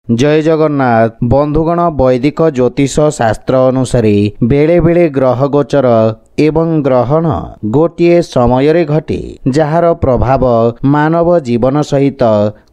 जय जगन्नाथ बंधुगण वैदिक ज्योतिष शास्त्र अनुसारे बेले बेले ग्रह गोचर एवं ग्रहण गोटे समय घटे जार प्रभाव मानव जीवन सहित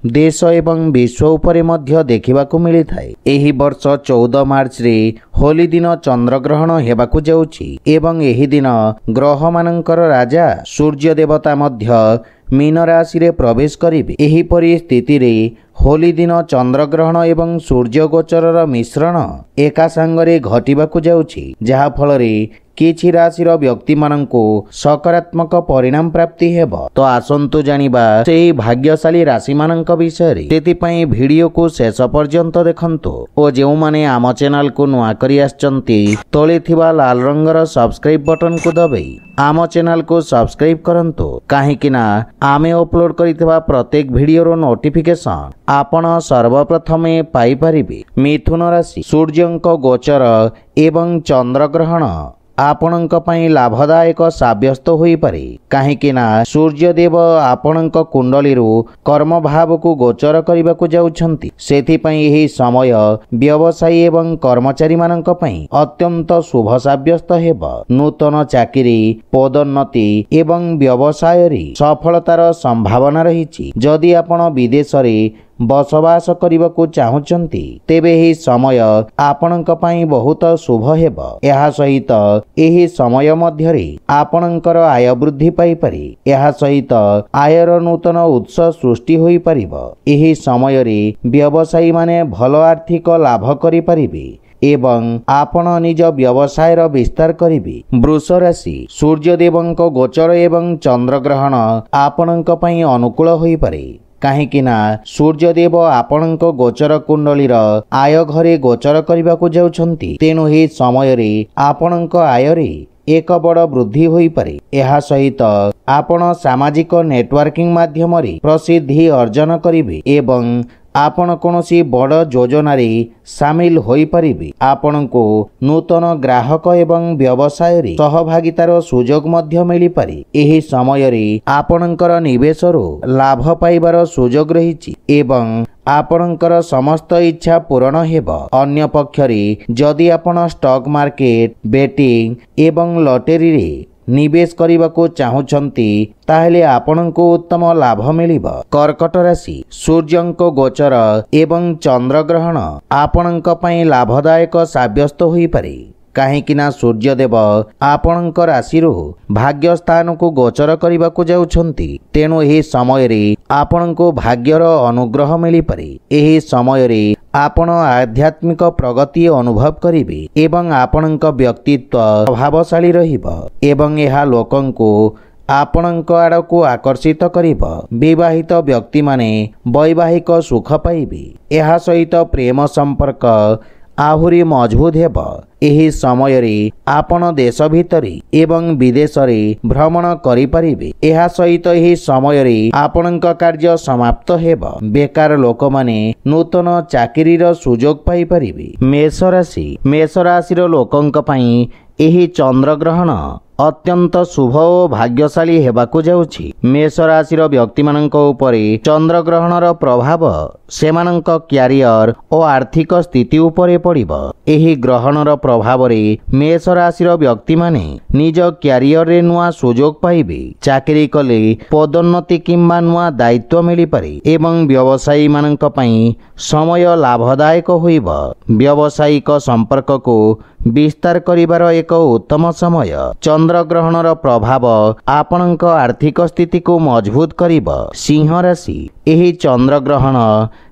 देश एवं विश्व उपरे मध्य देखिबाकु मिलिथाय। एही वर्ष 14 मार्च रे होली दिन चंद्रग्रहण हेबाकु जाउछि एवं एही दिन ग्रह मानकर राजा सूर्य देवता मध्य मीन राशि रे प्रवेश करिबे। एही परिस्थिति रे होली दिन चंद्रग्रहण एवं सूर्य गोचरर मिश्रण एका संगरे घटिबाकु जाउछि, जहा फलरे किछि राशिर व्यक्ति माननको सकारात्मक परिणाम प्राप्ति हेब। तो आसंतु जानिबा सेही भाग्यशाली राशि मानक विषय रे। तेतिपई वीडियो को शेष पर्यंत देखंतु ओ जेउ माने आम चैनल को नुआ करी आछंती तळे थिबा लाल रंगर सब्सक्राइब बटन को दबाई आम चैनल को सब्सक्राइब करंतु, काहेकि ना आमे अपलोड करितबा प्रत्येक वीडियो रो नोटिफिकेशन आपण सर्वप्रथमे पाई परिबे। मिथुन राशि सूर्यंक गोचर एवं चंद्रग्रहण आपणक पई लाभदायक साब्यस्त होई पारे, काहेकि ना सूर्यदेव आपणक कुंडलीरू कर्म भाव को गोचर करबाकू जाउछंती। सेथि पई एही समय व्यवसायी एवं कर्मचारी मानक पई अत्यंत शुभ साब्यस्त हेब। नूतन चाकरी पदोन्नति एवं व्यवसाय रे सफलतार संभावना रहिछि। जदि आपण विदेश रे बसवास करबाकू चाहुचंती तेबे ही समय आपणक पई बहुत शुभ हेब। एहा सहित एही समय मध्यरे आपणकर आय वृद्धि पाई पारे। एहा सहित आयर नूतन उत्स सृष्टि होई परिबो। एही समय रे व्यवसायी माने भल आर्थिक लाभ करि परिबे एवं आपण निज व्यवसायर विस्तार करिबे। वृष राशि सूर्यदेवंक गोचर एवं चंद्रग्रहण आपणक पई अनुकूल होई पारे, काहेकि ना सूर्यदेव आपणक गोचर कुंडलीर आय घरे गोचर करबाकू जाउछंती। तेणु ही समय रे आपणक आय रे एक बड़ वृद्धि होई पारे। एहा सहित आपण सामाजिक नेटवर्किंग माध्यम रे प्रसिद्धि अर्जन करिबे एवं आपण कोनोसी बड़ योजना रे शामिल होई परिबे। आपणको नूतन ग्राहक एवं व्यवसाय रे सहभागितार सुजोग मध्य मिली पारे। एही समय रे आपणकर निवेशरो लाभ पाइबार सुजोग रहिछि एवं आपणकर समस्त इच्छा पूर्ण हेब। अन्य पक्षरे जदि आपण स्टॉक मार्केट बेटिंग एवं लॉटरी रे निवेश करबाकू चाहुचंती ताहेले आपणको उत्तम लाभ मिलिब। कर्कट राशि सूर्यंक गोचर एवं चंद्रग्रहण आपणक पई लाभदायक साब्यस्त होई पारे, काहेकि ना सूर्यदेव आपणक राशिरू भाग्य स्थान को गोचर करबाकू जाउछंती। तेणु एही समय रे आपणको भाग्यर अनुग्रह मिली पारे। एही समय रे आपण आध्यात्मिक प्रगति अनुभव करिबे एवं आपणक व्यक्तित्व प्रभावशाली रहिब एवं एहा लोकंको आपणक आड़को आकर्षित करिब। विवाहित व्यक्ति माने वैवाहिक सुख पाइबे। एहा सहित प्रेम संपर्क आहुरी मजबूत हेब। एही समय रे आपण देश भितरी एवं विदेश रे भ्रमण करि परिबे। एहा सहित एही समय रे आपणक कार्य समाप्त हेब। बेकार लोक माने नूतन चाकरीर सुजोग पाई परिबे। मेष राशि लोकंक पई एही चंद्रग्रहण अत्यंत शुभ और भाग्यशाली हेबाकू जाउछि। मेष राशि व्यक्ति मानक उपरे चंद्रग्रहणर प्रभाव सेमानक क्यारियर और आर्थिक स्थिति उपरे पड़िबो। एही ग्रहणर प्रभाव रे मेष राशि व्यक्ति माने निज क्यारियर रे नुआ सुजोग पाइबे। चाकरी कले पदोन्नति किंबा नुआ दायित्व मिली पारे एवं व्यवसायी मानक पई समय लाभदायक होइबो। व्यावसायिक संपर्क को विस्तार करिबार एक उत्तम समय। चंद्रग्रहणर प्रभाव आपणक आर्थिक स्थिति को मजबूत करिब। सिंह राशि एही चंद्रग्रहण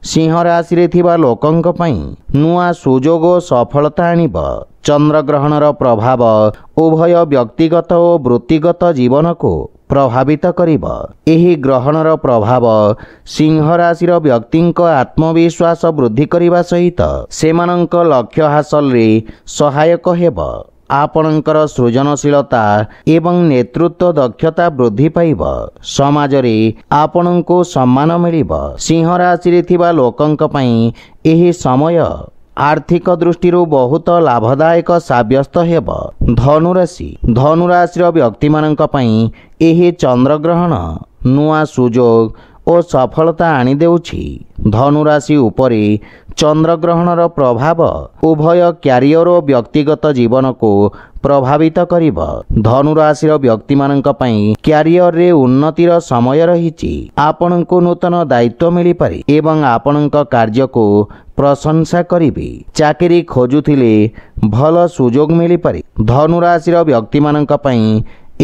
सिंह राशि रे थिबा लोकंक पई नुआ सुजोग और सफलता आनिब। चंद्रग्रहणर प्रभाव उभय व्यक्तिगत और वृत्तिगत जीवन को प्रभावित करिब। एही ग्रहणर प्रभाव सिंह राशि व्यक्तिंक आत्मविश्वास वृद्धि करिबा सहित सेमानंक लक्ष्य हासिल रे सहायक हेब। आपणकर सृजनशीलता एवं नेतृत्व दक्षता वृद्धि पाइब। समाज रे आपणको सम्मान मिलिब। सिंह राशि रे थिबा लोकंक पई एही समय आर्थिक दृष्टि बहुत लाभदायक साब्यस्त हेब। धनुराशि व्यक्ति मानक पई एही चंद्रग्रहण नुआ सुजोग ଓ ସଫଳତା ଆଣିଦେଉଛି। ଧନୁରାଶି ଉପରେ ଚନ୍ଦ୍ରଗ୍ରହଣର ପ୍ରଭାବ ଉଭୟ କ୍ୟାରିୟର ଓ ବ୍ୟକ୍ତିଗତ ଜୀବନକୁ ପ୍ରଭାବିତ କରିବ। ଧନୁରାଶିର ବ୍ୟକ୍ତିମାନଙ୍କ ପାଇଁ କ୍ୟାରିୟରରେ ଉନ୍ନତିର ସମୟ ରହିଛି। ଆପଣଙ୍କୁ ନୂତନ ଦାୟିତ୍ୱ ମିଳିପାରେ ଏବଂ ଆପଣଙ୍କ କାର୍ଯ୍ୟକୁ ପ୍ରଶଂସା କରିବେ। ଚାକିରି ଖୋଜୁଥିଲେ ଭଲ ସୁଯୋଗ ମିଳିପାରେ। ଧନୁରାଶିର ବ୍ୟକ୍ତିମାନଙ୍କ ପାଇଁ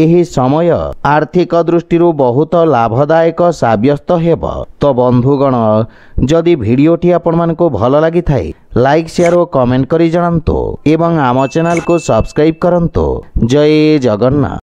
ଏହି ସମୟ ଆର୍ଥିକ ଦୃଷ୍ଟିରୁ ବହୁତ ଲାଭଦାୟକ ସାବ୍ୟସ୍ତ ହେବ। ତ ବନ୍ଧୁଗଣ, ଯଦି ଭିଡ଼ିଓଟି ଆପଣମାନଙ୍କୁ ଭଲ ଲାଗିଥାଏ ଲାଇକ୍ ସେୟାର ଓ କମେଣ୍ଟ କରି ଜଣାନ୍ତୁ ଏବଂ ଆମ ଚ୍ୟାନେଲକୁ ସବସ୍କ୍ରାଇବ୍ କରନ୍ତୁ। ଜୟ ଜଗନ୍ନାଥ।